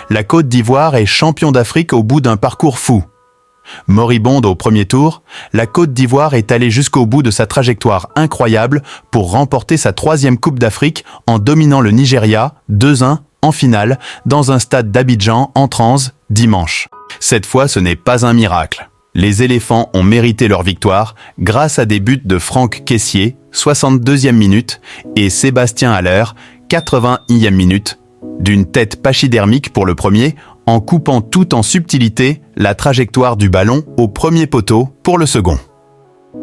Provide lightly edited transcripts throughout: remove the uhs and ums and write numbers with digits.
La Côte d'Ivoire est champion d'Afrique au bout d'un parcours fou. Moribonde au premier tour, la Côte d'Ivoire est allée jusqu'au bout de sa trajectoire incroyable pour remporter sa 3e Coupe d'Afrique en dominant le Nigeria 2-1 en finale dans un stade d'Abidjan en transe dimanche. Cette fois, ce n'est pas un miracle. Les éléphants ont mérité leur victoire grâce à des buts de Franck Kessié, 62e minute, et Sébastien Haller, 81e minute, d'une tête pachydermique pour le premier, en coupant tout en subtilité la trajectoire du ballon au premier poteau pour le second.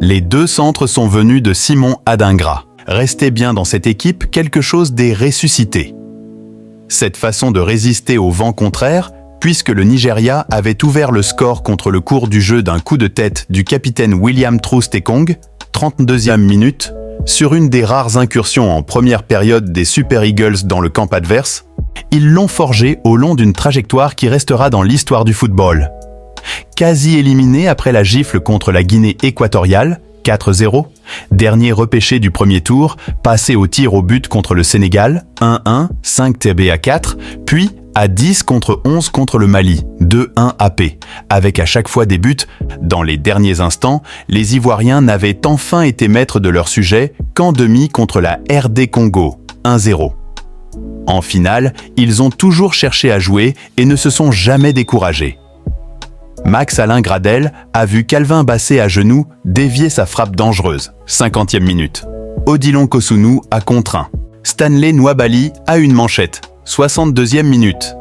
Les 2 centres sont venus de Simon Adingra. Restait bien dans cette équipe quelque chose des ressuscités. Cette façon de résister au vent contraire, puisque le Nigeria avait ouvert le score contre le cours du jeu d'un coup de tête du capitaine William Troost-Ekong, 32e minute, sur une des rares incursions en première période des Super Eagles dans le camp adverse, ils l'ont forgé au long d'une trajectoire qui restera dans l'histoire du football. Quasi éliminé après la gifle contre la Guinée équatoriale, 4-0, dernier repêché du premier tour, passé au tir au but contre le Sénégal, 1-1, 5 TB à 4, puis à 10 contre 11 contre le Mali, 2-1 AP, avec à chaque fois des buts. Dans les derniers instants, les Ivoiriens n'avaient enfin été maîtres de leur sujet qu'en demi contre la RD Congo, 1-0. En finale, ils ont toujours cherché à jouer et ne se sont jamais découragés. Max-Alain Gradel a vu Calvin Bassé à genoux dévier sa frappe dangereuse, 50e minute. Odilon Kosunu a contraint. Stanley Nwabali a une manchette, 62e minute.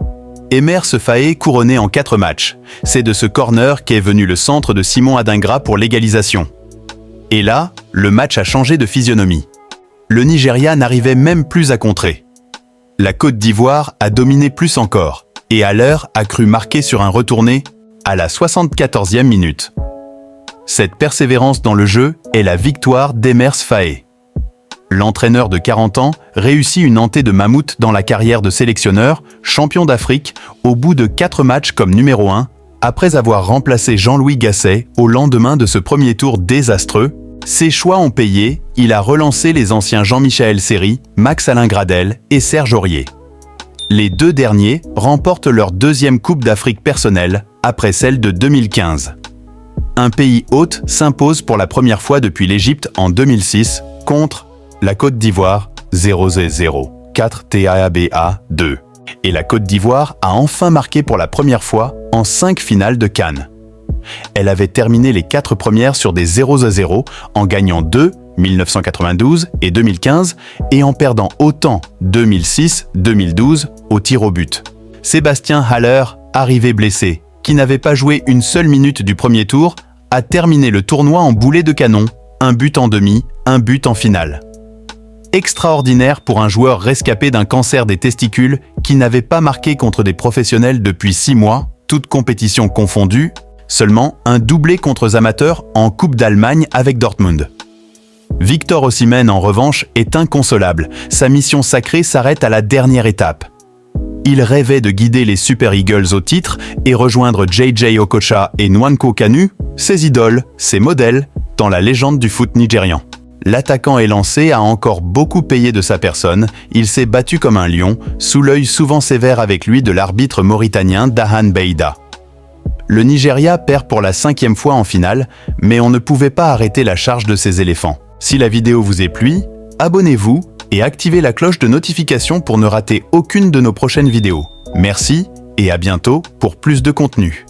Emer Sefaé couronné en 4 matchs. C'est de ce corner qu'est venu le centre de Simon Adingra pour l'égalisation. Et là, le match a changé de physionomie. Le Nigeria n'arrivait même plus à contrer. La Côte d'Ivoire a dominé plus encore, et Haller a cru marquer sur un retourné à la 74e minute. Cette persévérance dans le jeu est la victoire d'Emer Sefaé. L'entraîneur de 40 ans réussit une hantée de mammouth dans la carrière de sélectionneur, champion d'Afrique, au bout de 4 matchs comme numéro 1, après avoir remplacé Jean-Louis Gasset au lendemain de ce premier tour désastreux. Ses choix ont payé, il a relancé les anciens Jean-Michel Seri, Max-Alain Gradel et Serge Aurier. Les 2 derniers remportent leur 2e Coupe d'Afrique personnelle, après celle de 2015. Un pays hôte s'impose pour la première fois depuis l'Égypte en 2006 contre la Côte d'Ivoire 0-0, 4 TABA 2. Et la Côte d'Ivoire a enfin marqué pour la première fois en 5 finales de CAN. Elle avait terminé les 4 premières sur des 0-0 en gagnant 2, 1992 et 2015, et en perdant autant 2006, 2012 au tir au but. Sébastien Haller, arrivé blessé, qui n'avait pas joué une seule minute du premier tour, a terminé le tournoi en boulet de canon, un but en demi, un but en finale. Extraordinaire pour un joueur rescapé d'un cancer des testicules qui n'avait pas marqué contre des professionnels depuis 6 mois, toutes compétitions confondues, seulement un doublé contre amateurs en Coupe d'Allemagne avec Dortmund. Victor Osimhen, en revanche, est inconsolable. Sa mission sacrée s'arrête à la dernière étape. Il rêvait de guider les Super Eagles au titre et rejoindre JJ Okocha et Nwankwo Kanu, ses idoles, ses modèles, dans la légende du foot nigérian. L'attaquant élancé a encore beaucoup payé de sa personne, il s'est battu comme un lion, sous l'œil souvent sévère avec lui de l'arbitre mauritanien Dahan Beida. Le Nigeria perd pour la 5e fois en finale, mais on ne pouvait pas arrêter la charge de ces éléphants. Si la vidéo vous est plu, abonnez-vous et activez la cloche de notification pour ne rater aucune de nos prochaines vidéos. Merci et à bientôt pour plus de contenu.